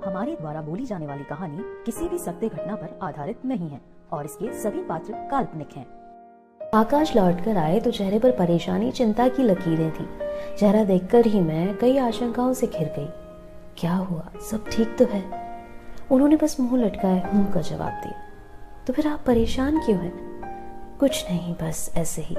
हमारे द्वारा बोली जाने वाली कहानी किसी भी सत्य घटना पर आधारित नहीं है और इसके सभी पात्र काल्पनिक हैं। आकाश लौटकर आए तो चेहरे पर परेशानी, चिंता की लकीरें थी। चेहरा देखकर ही मैं कई आशंकाओं से घिर गई। क्या हुआ, सब ठीक तो है? उन्होंने बस मुंह लटकाए हूं का जवाब दिया। तो फिर आप परेशान क्यों हैं? कुछ नहीं, बस ऐसे ही।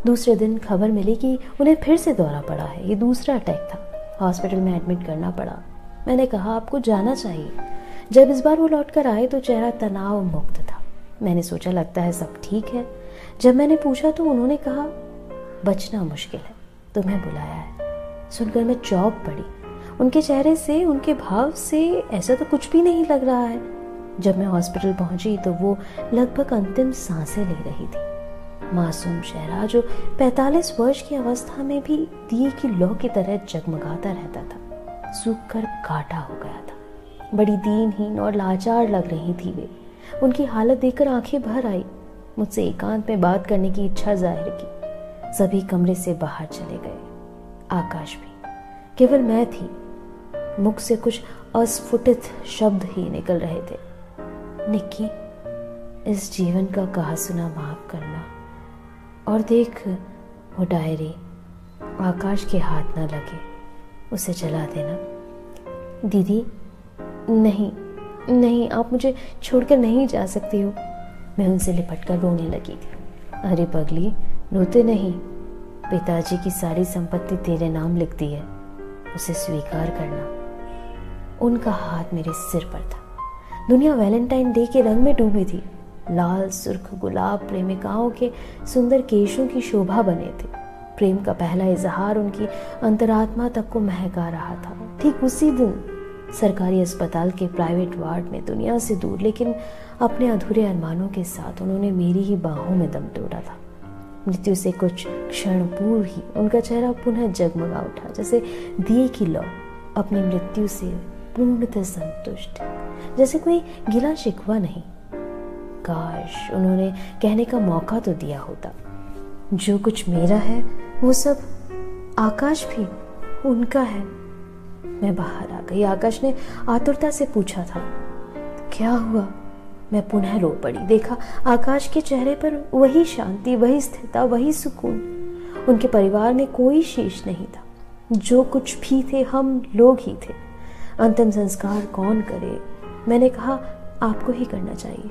दूसरे दिन खबर मिली कि उन्हें फिर से दौरा पड़ा है। ये दूसरा अटैक था। हॉस्पिटल में एडमिट करना पड़ा। मैंने कहा आपको जाना चाहिए। जब इस बार वो लौटकर आए तो चेहरा तनाव मुक्त था। मैंने सोचा लगता है सब ठीक है। जब मैंने पूछा तो उन्होंने कहा बचना मुश्किल है, तुम्हें बुलाया है। सुनकर मैं चौंक पड़ी। उनके चेहरे से, उनके भाव से ऐसा तो कुछ भी नहीं लग रहा है। जब मैं हॉस्पिटल पहुंची तो वो लगभग अंतिम सांसें ले रही थी। मासूम चेहरा जो 45 वर्ष की अवस्था में भी दिए की लौ की तरह जगमगाता रहता था, सूख कर काटा हो गया था। बड़ी दीनहीन और लाचार लग रही थी वे। उनकी हालत देखकर आंखें भर आई। मुझसे एकांत में बात करने की इच्छा जाहिर की। सभी कमरे से बाहर चले गए, आकाश भी। केवल मैं थी। मुख से कुछ अस्फुटित शब्द ही निकल रहे थे। निक्की, इस जीवन का कहा सुना माफ करना, और देख वो डायरी आकाश के हाथ न लगे, उसे जला देना। दीदी, नहीं नहीं, आप मुझे छोड़कर नहीं जा सकती हो। मैं उनसे लिपटकर रोने लगी। अरे पगली, रोते नहीं। पिताजी की सारी संपत्ति तेरे नाम लिख दी है, उसे स्वीकार करना। उनका हाथ मेरे सिर पर था। दुनिया वैलेंटाइन डे के रंग में डूबी थी। लाल सुर्ख गुलाब प्रेमिकाओं के सुंदर केशों की शोभा बने थे। प्रेम का पहला इजहार उनकी अंतरात्मा तक को महका रहा था। ठीक उसी दिन सरकारी अस्पताल के प्राइवेट वार्ड में, दुनिया से दूर लेकिन अपने अधूरे अरमानों के साथ, उन्होंने मेरी ही बाहों में दम तोड़ा था। मृत्यु से कुछ क्षण पूर्व ही उनका चेहरा पुनः जगमगा उठा, जैसे दिए की लौ, अपनी मृत्यु से पूर्णतः संतुष्ट, जैसे कोई गिला शिकवा नहीं। काश उन्होंने कहने का मौका तो दिया होता। जो कुछ मेरा है वो सब आकाश भी उनका है। मैं बाहर आ गई। आकाश ने आतुरता से पूछा था, क्या हुआ? मैं पुनः रो पड़ी। देखा आकाश के चेहरे पर वही शांति, वही स्थिरता, वही सुकून। उनके परिवार में कोई शेष नहीं था। जो कुछ भी थे हम लोग ही थे। अंतिम संस्कार कौन करे? मैंने कहा आपको ही करना चाहिए।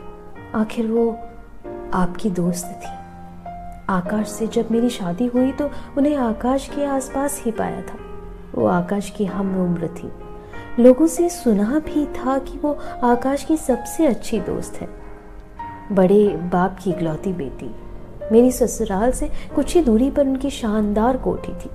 आखिर वो आपकी दोस्त थी। आकाश से जब मेरी शादी हुई तो उन्हें आकाश के आसपास ही पाया था। वो आकाश की हम उम्र थी। लोगों से सुना भी था कि वो आकाश की सबसे अच्छी दोस्त है। बड़े बाप की इकलौती बेटी। मेरी ससुराल से कुछ ही दूरी पर उनकी शानदार कोठी थी।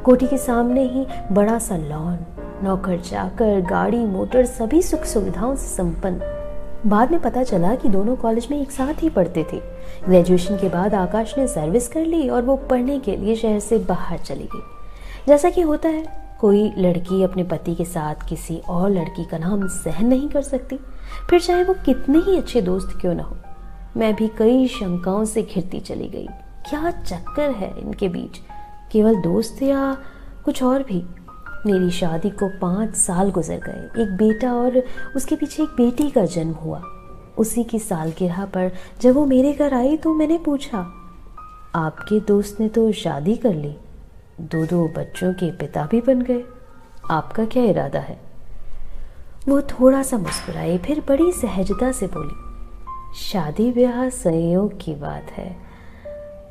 कोठी के सामने ही बड़ा सा लॉन, नौकर चाकर, गाड़ी मोटर, सभी सुख सुविधाओं से संपन्न। बाद में पता चला कि दोनों कॉलेज में एक साथ ही पढ़ते थे। ग्रेजुएशन के बाद आकाश ने सर्विस कर ली और वो पढ़ने के लिए शहर से बाहर चली गई। जैसा कि होता है, कोई लड़की अपने पति के साथ किसी और लड़की का नाम सहन नहीं कर सकती, फिर चाहे वो कितने ही अच्छे दोस्त क्यों ना हो। मैं भी कई शंकाओं से घिरती चली गई। क्या चक्कर है इनके बीच? केवल दोस्त या कुछ और भी? मेरी शादी को 5 साल गुजर गए। एक बेटा और उसके पीछे एक बेटी का जन्म हुआ। उसी की सालगिरह पर जब वो मेरे घर आई तो मैंने पूछा, आपके दोस्त ने तो शादी कर ली, 2 बच्चों के पिता भी बन गए, आपका क्या इरादा है? वो थोड़ा सा मुस्कुराई, फिर बड़ी सहजता से बोली, शादी ब्याह संयोग की बात है,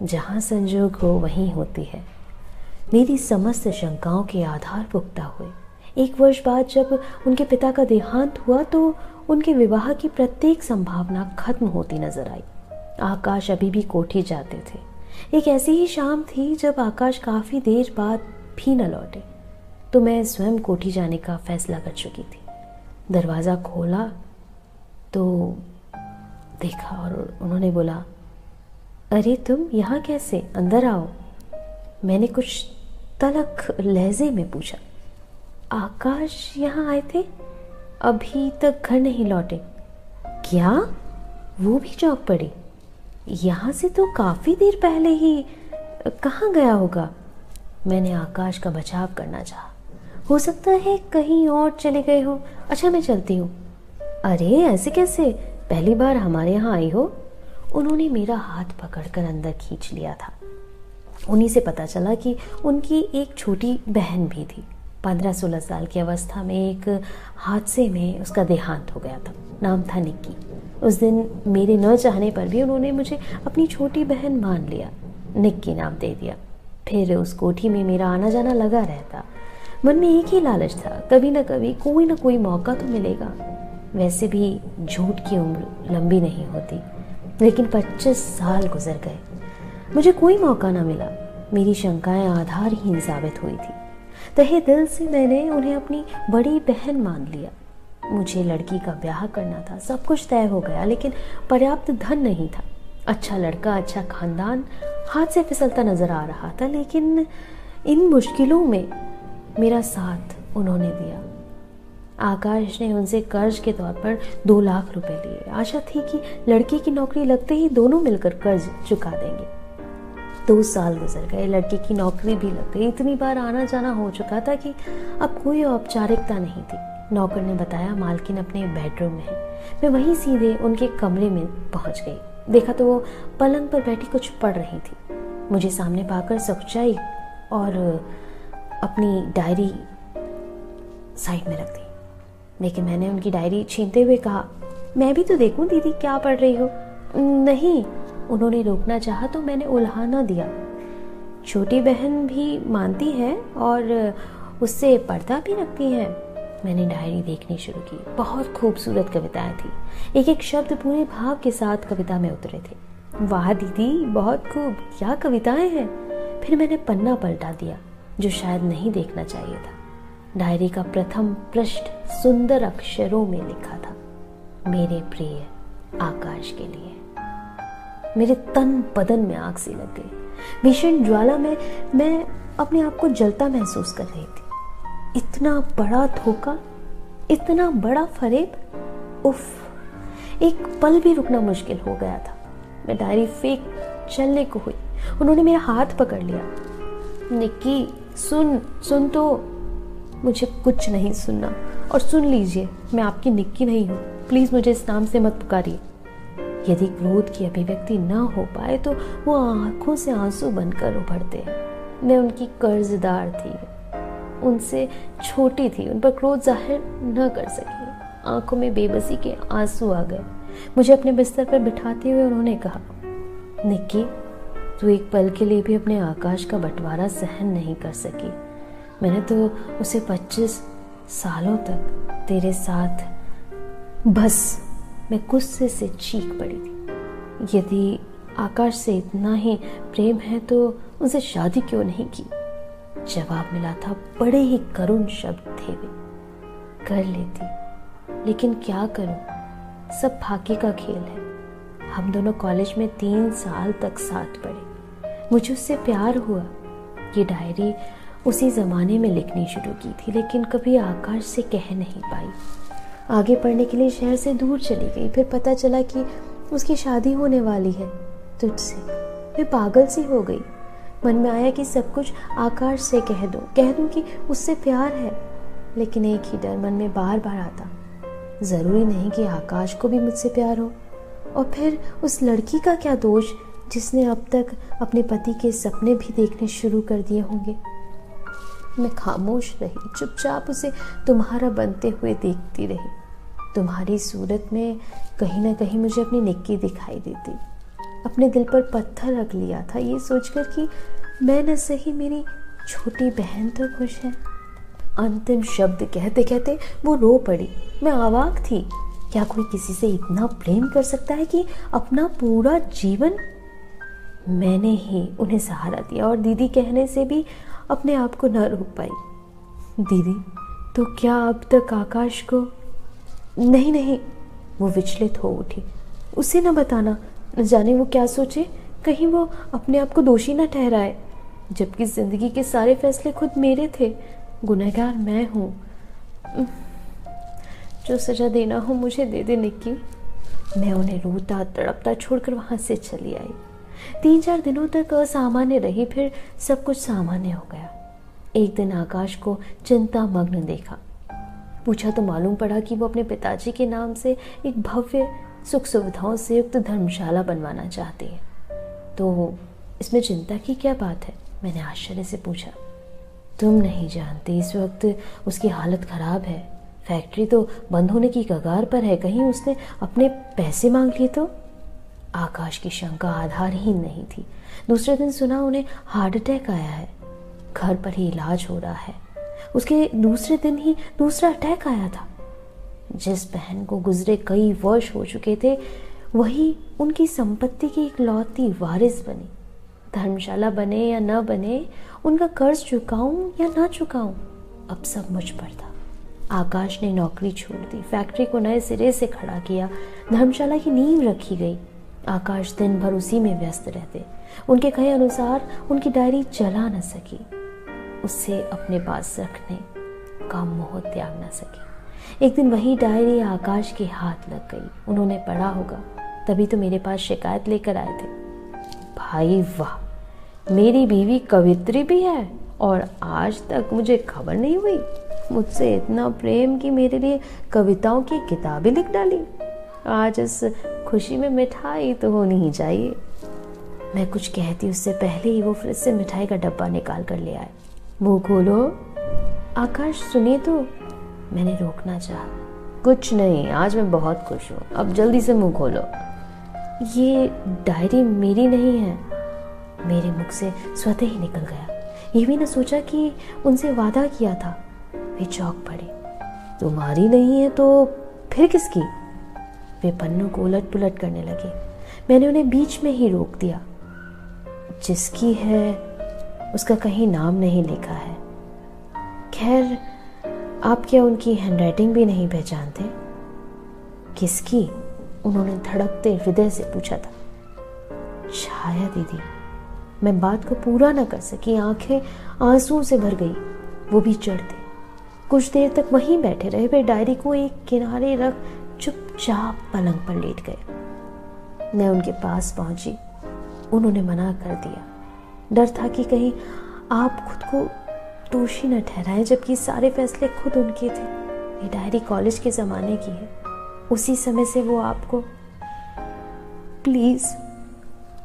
जहां संजोग हो वहीं होती है। मेरी समस्त शंकाओं के आधार पुख्ता हुए। 1 वर्ष बाद जब उनके पिता का देहांत हुआ तो उनके विवाह की प्रत्येक संभावना खत्म होती नजर आई। आकाश अभी भी कोठी जाते थे। एक ऐसी ही शाम थी जब आकाश काफी देर बाद भी न लौटे, तो मैं स्वयं कोठी जाने का फैसला कर चुकी थी। दरवाजा खोला तो देखा और उन्होंने बोला, अरे तुम यहाँ कैसे? अंदर आओ। मैंने कुछ तलख लहजे में पूछा, आकाश यहाँ आए थे? अभी तक घर नहीं लौटे? क्या? वो भी चौंक पड़ी। यहाँ से तो काफी देर पहले ही। कहाँ गया होगा? मैंने आकाश का बचाव करना चाहा। हो सकता है कहीं और चले गए हो, अच्छा मैं चलती हूँ। अरे ऐसे कैसे, पहली बार हमारे यहाँ आई हो? उन्होंने मेरा हाथ पकड़कर अंदर खींच लिया था। उन्हीं से पता चला कि उनकी एक छोटी बहन भी थी। 15-16 साल की अवस्था में एक हादसे में उसका देहांत हो गया था। नाम था निक्की। उस दिन मेरे न चाहने पर भी उन्होंने मुझे अपनी छोटी बहन मान लिया, निक्की नाम दे दिया। फिर उस कोठी में मेरा आना जाना लगा रहता। मन में एक ही लालच था, कभी न कभी कोई न कोई मौका तो मिलेगा। वैसे भी झूठ की उम्र लंबी नहीं होती, लेकिन 25 साल गुजर गए, मुझे कोई मौका न मिला। मेरी शंकाएं आधारहीन साबित हुई थी। तहे दिल से मैंने उन्हें अपनी बड़ी बहन मान लिया। मुझे लड़की का ब्याह करना था, सब कुछ तय हो गया, लेकिन पर्याप्त धन नहीं था। अच्छा लड़का, अच्छा खानदान हाथ से फिसलता नजर आ रहा था, लेकिन इन मुश्किलों में मेरा साथ उन्होंने दिया। आकाश ने उनसे कर्ज के तौर पर 2 लाख रुपए लिए। आशा थी कि लड़की की नौकरी लगते ही दोनों मिलकर कर्ज चुका देंगे। 2 साल गुजर गए, लड़की की नौकरी भी लग गई। इतनी बार आना जाना हो चुका था कि अब कोई औपचारिकता नहीं थी। नौकर ने बताया मालकिन अपने बेडरूम में है। मैं वहीं सीधे उनके कमरे में पहुंच गई। देखा तो वो पलंग पर बैठी कुछ पढ़ रही थी। मुझे सामने पाकर सकुचाई और अपनी डायरी साइड में रख दी। लेकिन मैंने उनकी डायरी छीनते हुए कहा, मैं भी तो देखूं दीदी क्या पढ़ रही हो। नहीं, उन्होंने रोकना चाहा तो मैंने उल्हाना दिया। छोटी बहन भी मानती है और उससे पर्दा भी रखती है। मैंने डायरी देखनी शुरू की। बहुत खूबसूरत कविताएं थी। एक एक शब्द पूरे भाव के साथ कविता में उतरे थे। वाह दीदी, बहुत खूब, क्या कविताएं हैं। फिर मैंने पन्ना पलटा दिया, जो शायद नहीं देखना चाहिए था। डायरी का प्रथम पृष्ठ सुंदर अक्षरों में लिखा था, मेरे प्रिय आकाश के लिए। मेरे तन बदन में आग सी लग गई। भीषण ज्वाला में मैं अपने आप को जलता महसूस कर रही थी। इतना बड़ा धोखा, इतना बड़ा फरेब, उफ। एक पल भी रुकना मुश्किल हो गया था। मैं डायरी फेंक चलने को हुई। उन्होंने मेरा हाथ पकड़ लिया। निक्की सुन तो। मुझे कुछ नहीं सुनना। और सुन लीजिए, मैं आपकी निक्की नहीं हूँ। प्लीज मुझे इस नाम से मत पुकारिए। यदि क्रोध की अभिव्यक्ति न हो पाए तो वो आंखों से आंसू बनकर उभरते। मैं उनकी कर्जदार थी, उनसे छोटी थी, उन पर क्रोध जाहिर न कर सकी। आंखों में बेबसी के आंसू आ गए। मुझे अपने बिस्तर पर बिठाते हुए उन्होंने कहा, निक्की, तू एक पल के लिए भी अपने आकाश का बंटवारा सहन नहीं कर सकी। मैंने तो उसे 25 सालों तक तेरे साथ। बस, मैं गुस्से से चीख पड़ी थी। यदि आकाश से इतना ही प्रेम है तो उनसे शादी क्यों नहीं की? जवाब मिला था, बड़े ही करुण शब्द थे वे। कर लेती, लेकिन क्या करूं, सब भाग्य का खेल है। हम दोनों कॉलेज में 3 साल तक साथ पढ़े। मुझे उससे प्यार हुआ। ये डायरी उसी जमाने में लिखनी शुरू की थी, लेकिन कभी आकाश से कह नहीं पाई। आगे पढ़ने के लिए शहर से दूर चली गई। फिर पता चला कि उसकी शादी होने वाली है तुझसे। मैं पागल सी हो गई। मन में आया कि सब कुछ आकाश से कह दूं कि उससे प्यार है। लेकिन एक ही डर मन में बार बार आता, जरूरी नहीं कि आकाश को भी मुझसे प्यार हो। और फिर उस लड़की का क्या दोष जिसने अब तक अपने पति के सपने भी देखने शुरू कर दिए होंगे। मैं खामोश रही, चुपचाप उसे तुम्हारा बनते हुए देखती रही। तुम्हारी सूरत में कहीं ना कहीं मुझे अपनी निक्की दिखाई देती। अपने दिल पर पत्थर रख लिया था, ये सोचकर कि मैं न सही, मेरी छोटी बहन तो खुश है। अंतिम शब्द कहते कहते वो रो पड़ी। मैं अवाक थी। क्या कोई किसी से इतना प्रेम कर सकता है कि अपना पूरा जीवन? मैंने ही उन्हें सहारा दिया और दीदी कहने से भी अपने आप को न रोक पाई। दीदी, तो क्या अब तक आकाश को? नहीं, वो विचलित हो उठी। उसे न बताना, न जाने वो क्या सोचे। कहीं वो अपने आप को दोषी न ठहराए, जबकि जिंदगी के सारे फैसले खुद मेरे थे। गुनहगार मैं हूँ। जो सजा देना हो मुझे दे दे निक्की। मैं उन्हें रोता तड़पता छोड़कर वहां से चली आई। 3-4 दिनों तक असामान्य रही, फिर सब कुछ सामान्य हो गया। एक दिन आकाश को चिंता मग्न देखा। पूछा तो मालूम पड़ा कि वो अपने पिताजी के नाम से एक भव्य सुख सुविधाओं से युक्त धर्मशाला बनवाना चाहती है। तो इसमें चिंता की क्या बात है? मैंने आश्चर्य से पूछा। तुम नहीं जानती, इस वक्त उसकी हालत खराब है। फैक्ट्री तो बंद होने की कगार पर है, कहीं उसने अपने पैसे मांग लिए तो? आकाश की शंका आधारहीन नहीं थी। दूसरे दिन सुना उन्हें हार्ट अटैक आया है, घर पर ही इलाज हो रहा है। उसके दूसरे दिन ही दूसरा अटैक आया था। जिस बहन को गुजरे कई वर्ष हो चुके थे, वही उनकी संपत्ति की इकलौती वारिस बनी। धर्मशाला बने या न बने, उनका कर्ज चुकाऊं या ना चुकाऊं, अब सब मुझ पर था। आकाश ने नौकरी छोड़ दी, फैक्ट्री को नए सिरे से खड़ा किया, धर्मशाला की नींव रखी गई। आकाश दिन भर उसी में व्यस्त रहते। उनके कहे अनुसार उनकी डायरी चला न सकी, उससे अपने पास रखने का मोह त्याग न सकी। एक दिन वही डायरी आकाश के हाथ लग गई। उन्होंने पढ़ा होगा, तभी तो मेरे पास शिकायत लेकर आए थे। भाई वाह, मेरी बीवी कवित्री भी है और आज तक मुझे खबर नहीं हुई। मुझसे इतना प्रेम कि मेरे लिए कविताओं की किताबें लिख डाली। आज इस खुशी में मिठाई तो होनी ही चाहिए। मैं कुछ कहती उससे पहले ही वो फ्रिज से मिठाई का डब्बा निकाल कर ले आए। मुंह खोलो। आकाश सुनिए तो। मैंने रोकना चाहा। कुछ नहीं, आज मैं बहुत खुश हूँ, अब जल्दी से मुंह खोलो। ये डायरी मेरी नहीं है, मेरे मुख से स्वतः ही निकल गया। ये भी न सोचा कि उनसे वादा किया था। वे चौंक पड़े। तुम्हारी नहीं है तो फिर किसकी? वे पन्नों को उलट पुलट करने लगे। मैंने उन्हें बीच में ही रोक दिया। जिसकी है उसका कहीं नाम नहीं लिखा है। खैर, आप क्या उनकी हैंडराइटिंग भी नहीं पहचानते? किसकी? उन्होंने धड़कते हृदय से पूछा था। छाया दीदी। मैं बात को पूरा न कर सकी, आंखें आंसुओं से भर गई। वो भी चढ़ते। कुछ देर तक वहीं बैठे रहे। वे डायरी को एक किनारे रख चुपचाप पलंग पर लेट गए। मैं उनके पास पहुंची। उन्होंने मना कर दिया। डर था कि कहीं आप खुद को दोषी न ठहराएं, जबकि सारे फैसले खुद उनके थे। ये डायरी कॉलेज के ज़माने की है। उसी समय से वो आपको, प्लीज।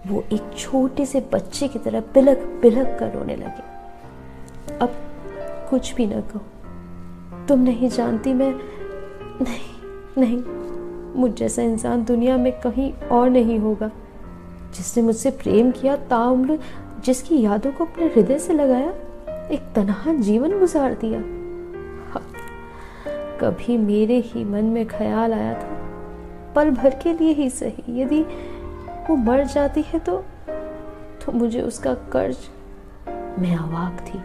वो एक छोटे से बच्चे की तरह बिलख बिलख कर रोने लगे। अब कुछ भी न कहो, तुम नहीं जानती, मैं नहीं, मुझ जैसा इंसान दुनिया में कहीं और नहीं होगा। जिसने मुझसे प्रेम किया, ताउम्र जिसकी यादों को अपने हृदय से लगाया, एक तन्हा जीवन गुजार दिया। कभी मेरे ही मन में ख्याल आया था, पल भर के लिए ही सही, यदि वो मर जाती है तो मुझे उसका कर्ज। मैं अवाक थी।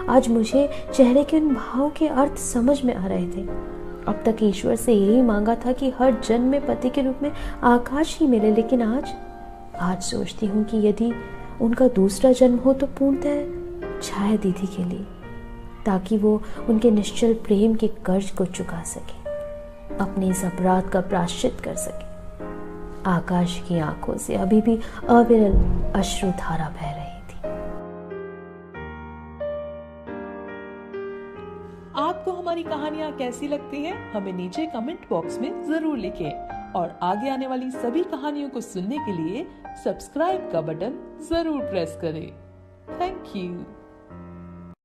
आज मुझे चेहरे के उन भावों के अर्थ समझ में आ रहे थे। अब तक ईश्वर से यही मांगा था कि हर जन्म में पति के रूप में आकाश ही मिले, लेकिन आज सोचती हूँ कि यदि उनका दूसरा जन्म हो तो पूर्णतः छाया दीदी के लिए, ताकि वो उनके निश्चल प्रेम के कर्ज को चुका सके, अपने इस अपराध का प्रायश्चित कर सके। आकाश की आंखों से अभी भी अविरल अश्रुधारा बह रही थी। आपको हमारी कहानियां कैसी लगती हैं? हमें नीचे कमेंट बॉक्स में जरूर लिखें और आगे आने वाली सभी कहानियों को सुनने के लिए सब्सक्राइब का बटन जरूर प्रेस करें। Thank you.